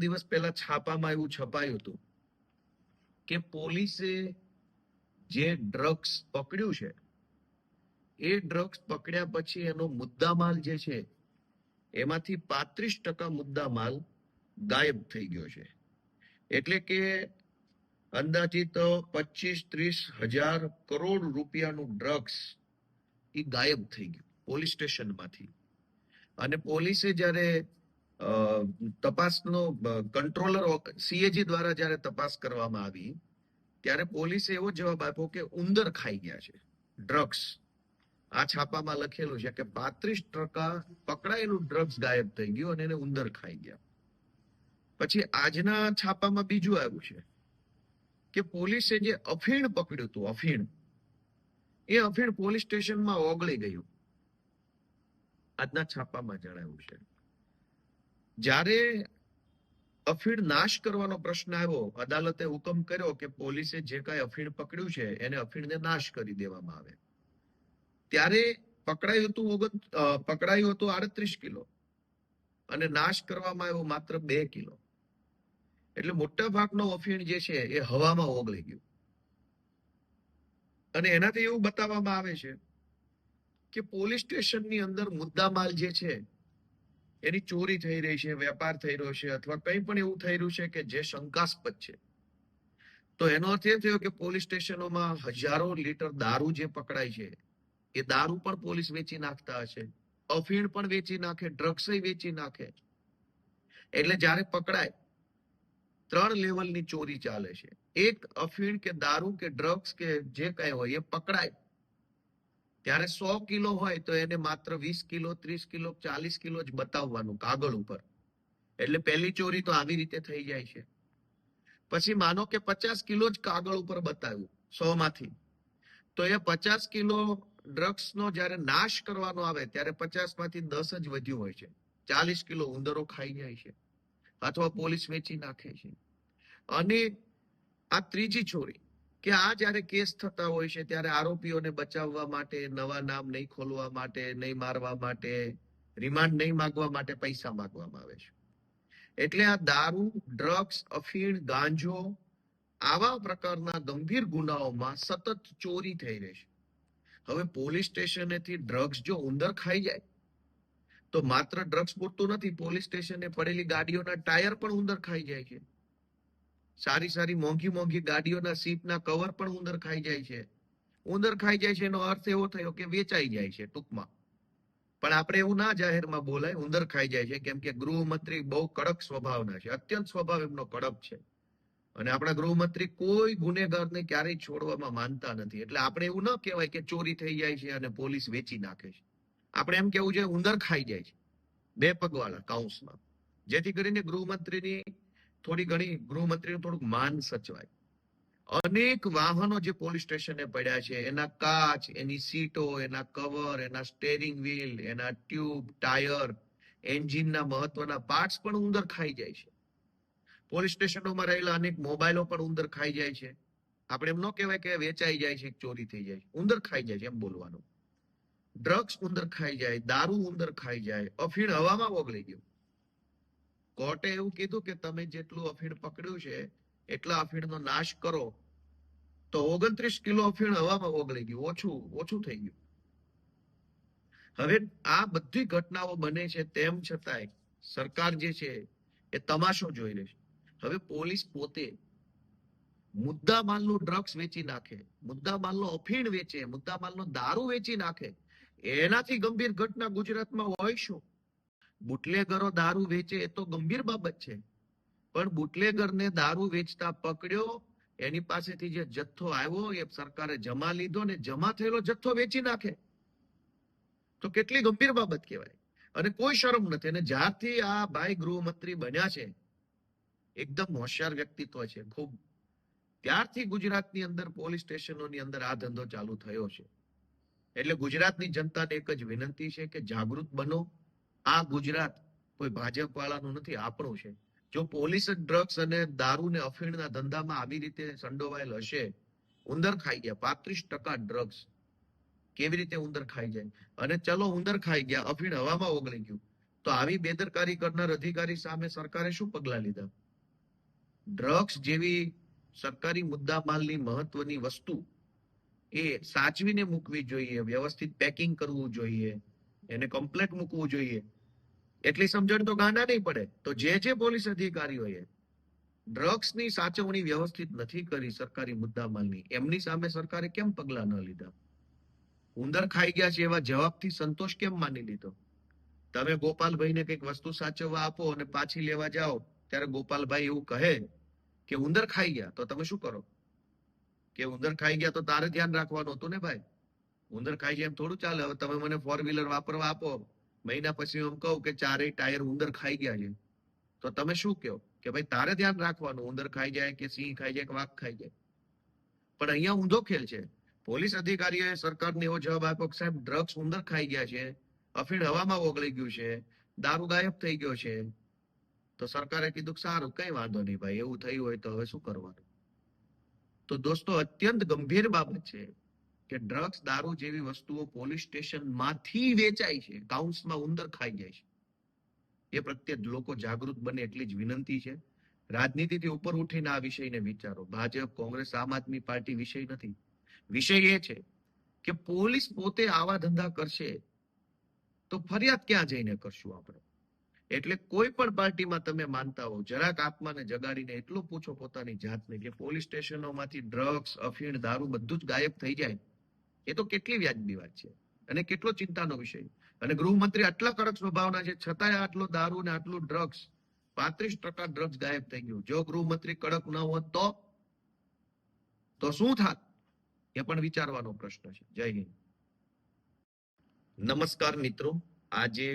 દિવસ પહેલા છાપામાં એવું છપાયું હતું કે પોલીસે જે ડ્રગ્સ પકડ્યું છે એ ડ્રગ્સ પકડ્યા પછી એનો મુદ્દામાલ જે છે એમાંથી 35% મુદ્દામાલ ગાયબ થઈ ગયો છે. એટલે કે અંદાજિત 25-30 હજાર કરોડ રૂપિયાનું ડ્રગ્સ એ ગાયબ થઈ ગયું પોલીસ સ્ટેશનમાંથી. અને પોલીસે જ્યારે તપાસનો કંટ્રોલર સીએજી દ્વારા જ્યારે તપાસ કરવામાં આવી ત્યારે પોલીસે એવો જવાબ આપ્યો કે ઉંદર ખાઈ ગયા છે ડ્રગ્સ. આ છાપામાં લખેલું છે કે 35% પકડાયેલું ડ્રગ્સ ગાયબ થઈ ગયું અને એને ઉંદર ખાઈ ગયા. પછી આજના છાપામાં બીજું આવ્યું છે કે પોલીસે જે અફીણ પકડ્યું હતું, એ અફીણ પોલીસ સ્ટેશનમાં ઓગળી ગયું. આજના છાપામાં જણાવ્યું છે. જ્યારે અફીણ નાશ કરવાનો પ્રશ્ન આવ્યો, અદાલતે હુકમ કર્યો કે પોલીસે જે કાંઈ અફીણ પકડ્યું છે એને અફીણને નાશ કરી દેવામાં આવે. ત્યારે પકડાયું હતું 38 કિલો અને નાશ કરવામાં આવ્યો માત્ર 2 કિલો. એટલે મોટા ભાગનો અફીણ જે છે એ હવામાં ઓગળી ગયું. અને એનાથી એવું બતાવવામાં આવે છે કે પોલીસ સ્ટેશનની અંદર મુદ્દામાલ જે છે એની ચોરી થઈ રહી છે, વેપાર થઈ રહ્યો છે, અથવા કંઈ પણ એવું થઈ રહ્યું છે કે જે શંકાસ્પદ છે. તો એનો અર્થ એ થયો કે પોલીસ સ્ટેશનોમાં હજારો લીટર દારૂ જે પકડાય છે એ દારૂ પણ પોલીસ વેચી નાખતા હશે, અફીણ પણ વેચી નાખે, ડ્રગ્સ વેચી નાખે. એટલે જ્યારે પકડાય 3 લેવલની ચોરી ચાલે છે. એક અફીણ કે દારૂ કે ડ્રગ્સ કે જે કઈ હોય એ પકડાય ત્યારે 100 કિલો હોય તો એને માત્ર 20 કિલો, 30 કિલો, 40 કિલો જ બતાવવાનું કાગળ ઉપર. એટલે પહેલી ચોરી તો આવી રીતે થઈ જાય છે. પછી માનો કે 50 કિલો જ કાગળ ઉપર બતાવ્યું 100 માંથી, તો એ 50 કિલો ડ્રગ્સનો જ્યારે નાશ કરવાનો આવે ત્યારે 50 માંથી 10 જ વધ્યું હોય છે. 40 કિલો ઉંદરો ખાઈ જાય છે અથવા પોલીસ વેચી નાખે છે. અને આ ત્રીજી ચોરી કે આ જ્યારે કેસ થતા હોય છે ત્યારે આરોપીઓને બચાવવા માટે, નવા નામ નહીં ખોલવા માટે, નહીં મારવા માટે, રિમાન્ડ નહીં માંગવા માટે પૈસા માંગવામાં આવે છે. એટલે આ દારૂ, ડ્રગ્સ, અફીણ, ગાંજો આવા પ્રકારના ગંભીર ગુનાઓમાં સતત ચોરી થઈ રહી છે. હવે પોલીસ સ્ટેશનેથી ડ્રગ્સ જો ઉંદર ખાઈ જાય તો માત્ર ડ્રગ્સ પૂરતું નથી, પોલીસ સ્ટેશને પડેલી ગાડીઓના ટાયર પણ ઉંદર ખાઈ જાય છે. સારી મોંઘી ગાડીઓના સીટના કવર પણ ઉંદર ખાઈ જાય છે. ઉંદર ખાઈ જાય છે એનો અર્થ એવો થયો કે વેચાઈ જાય છે ટૂંકમાં. પણ આપણે એવું ના જાહેરમાં બોલાય ઉંદર ખાઈ જાય છે, કેમ કે ગૃહમંત્રી બહુ કડક સ્વભાવના છે, અત્યંત સ્વભાવ એમનો કડક છે. અને આપણા ગૃહમંત્રી કોઈ ગુનેગારને ક્યારેય છોડવામાં માનતા નથી. એટલે આપણે એવું ન કહેવાય કે ચોરી થઈ જાય છે અને પોલીસ વેચી નાખે છે. આપણે એમ કેવું છે ઉંદર ખાઈ જાય છે, 2 પગવાળા કાઉન્સમાં, જેથી કરીને ગૃહમંત્રીનું થોડુંક માન સચવાય. અનેક વાહનો જે પોલીસ સ્ટેશને પડ્યા છે એના કાચ, એની સીટો, એના કવર, એના સ્ટેરિંગ વ્હીલ, એના ટ્યુબ, ટાયર, એન્જિનના મહત્વના પાર્ટ્સ પણ ઉંદર ખાઈ જાય છે. પોલીસ સ્ટેશનોમાં રહેલા અનેક મોબાઈલો પણ ઉંદર ખાઈ જાય છે. આપણે એમ ન કહેવાય કે વેચાઈ જાય છે, ચોરી થઈ જાય છે, ઉંદર ખાઈ જાય છે એમ બોલવાનું. ડ્રગ્સ ઉંદર ખાઈ જાય, દારૂ ઉંદર ખાઈ જાય, અફીણ હવામાં ઓગળી ગયું. કોર્ટે એવું કીધું કે તમે જેટલું અફીણ પકડ્યું છે એટલા અફીણનો નાશ કરો, તો 29 કિલો અફીણ હવામાં ઓગળી ગયું, ઓછું થઈ ગયું. હવે આ બધી ઘટનાઓ બને છે તેમ છતાંય સરકાર જે છે એ તમાશો જોઈ રહી છે. હવે પોલીસ પોતે મુદ્દામાલનું ડ્રગ્સ વેચી નાખે, મુદ્દામાલનો અફીણ વેચે, મુદ્દામાલનો દારૂ વેચી નાખે, એનાથી ગંભીર ઘટના ગુજરાતમાં હોય શું? બુટલેગરો દારૂ વેચે એ તો ગંભીર બાબત છે, પણ બુટલેગરને દારૂ વેચતા પકડ્યો, એની પાસેથી જે જથ્થો આવ્યો એ સરકારે જમા લીધો ને જમા થયેલો જથ્થો વેચી નાખે તો કેટલી ગંભીર બાબત કહેવાય. અને કોઈ શરમ નથી. અને જ્યારથી આ ભાઈ ગૃહમંત્રી બન્યા છે, એકદમ હોશિયાર વ્યક્તિત્વ છે ખૂબ, ત્યારથી ગુજરાતની અંદર પોલીસ સ્ટેશનોની અંદર આ ધંધો ચાલુ થયો છે. એટલે ગુજરાતની જનતાને એક જ વિનંતી છે કે જાગૃત બનો. આ ગુજરાત કોઈ ભાજપ વાળાનું નથી, આપણું છે. જો પોલીસ ડ્રગ્સ અને દારૂ ને અફીણના ધંધામાં આવી રીતે સંડોવાયેલ હશે, ઉંદર ખાઈ ગયા 35% ડ્રગ્સ, કેવી રીતે ઉંદર ખાઈ જાય? અને ચલો ઉંદર ખાઈ ગયા, અફીણ હવામાં ઓગળી ગયું, તો આવી બેદરકારી કરનાર અધિકારી સામે સરકારે શું પગલા લીધા? ડ્રગ્સ જેવી સરકારી મુદ્દામાલની મહત્વની વસ્તુ એ સાચવીને મૂકવી જોઈએ, વ્યવસ્થિત પેકિંગ કરવું જોઈએ, એને કમ્પ્લેટ મૂકવું જોઈએ. એટલી સમજણ તો ગાંડા નહીં પડે. તો જે પોલીસ અધિકારીઓએ ડ્રગ્સની સાચવણી વ્યવસ્થિત નથી કરી સરકારી મુદ્દામાલની, એમની સામે સરકારે કેમ પગલા ન લીધા? ઉંદર ખાઈ ગયા છે એવા જવાબથી સંતોષ કેમ માની લીધો? તમે ગોપાલભાઈને કંઈક વસ્તુ સાચવવા આપો અને પાછી લેવા જાઓ ત્યારે ગોપાલભાઈ એવું કહે કે ઉંદર ખાઈ ગયા, તો તમે શું કરો? કે ઉંદર ખાઈ ગયા તો તારે ધ્યાન રાખવાનું હતું ને ભાઈ. ઉંદર ખાઈ જાય એમ થોડું ચાલે. હવે તમે મને 4 વ્હીલર વાપરવા આપો, મહિના પછી હું કહું કે ચારેય ટાયર ઉંદર ખાઈ ગયા છે, તો તમે શું કહો? કે ભાઈ તારે ધ્યાન રાખવાનું, ઉંદર ખાઈ જાય કે સિંહ ખાઈ જાય કે વાઘ ખાઈ જાય. પણ અહીંયા ઊંધો ખેલ છે. પોલીસ અધિકારીઓએ સરકારને એવો જવાબ આપ્યો કે સાહેબ ડ્રગ્સ ઉંદર ખાઈ ગયા છે, અફીણ હવામાં ઓગળી ગયું છે, દારૂ ગાયબ થઈ ગયો છે. તો સરકારે કીધું કે સારું, કઈ વાંધો નહીં ભાઈ, એવું થયું હોય તો હવે શું કરવાનું? તો દોસ્તો, અત્યંત ગંભીર બાબત છે કે ડ્રગ્સ, દારૂ જેવી વસ્તુઓ પોલીસ સ્ટેશનમાંથી વેચાય છે, કાઉન્સમાં ઉંદર ખાઈ જાય છે. એ પ્રત્યે લોકો જાગૃત બને એટલી જ વિનંતી છે. રાજનીતિથી ઉપર ઉઠીને આ વિષયને વિચારો. ભાજપ, કોંગ્રેસ, આમ આદમી પાર્ટી વિષય નથી. વિષય એ છે કે પોલીસ પોતે આવા ધંધા કરશે તો ફરિયાદ ક્યાં જઈને કરશું આપણે? એટલે કોઈ પણ પાર્ટીમાં તમે માનતા હો, જરાક આત્માને જગાડીને એટલું પૂછો પોતાની જાતને કે પોલીસ સ્ટેશનોમાંથી ડ્રગ્સ, અફીણ, દારૂ બધું જ ગાયબ થઈ જાય, એ તો કેટલી વ્યાજબી વાત છે અને કેટલો ચિંતાનો વિષય. અને ગૃહમંત્રી આટલા કડક સ્વભાવના છે, છતાંય આટલો દારૂ ને આટલું ડ્રગ્સ, 35% ડ્રગ્સ ગાયબ થઈ ગયું. જો ગૃહમંત્રી કડક ન હોત તો શું થાત? એ પણ વિચારવાનો પ્રશ્ન છે. જય હિન્દ. નમસ્કાર મિત્રો. આજે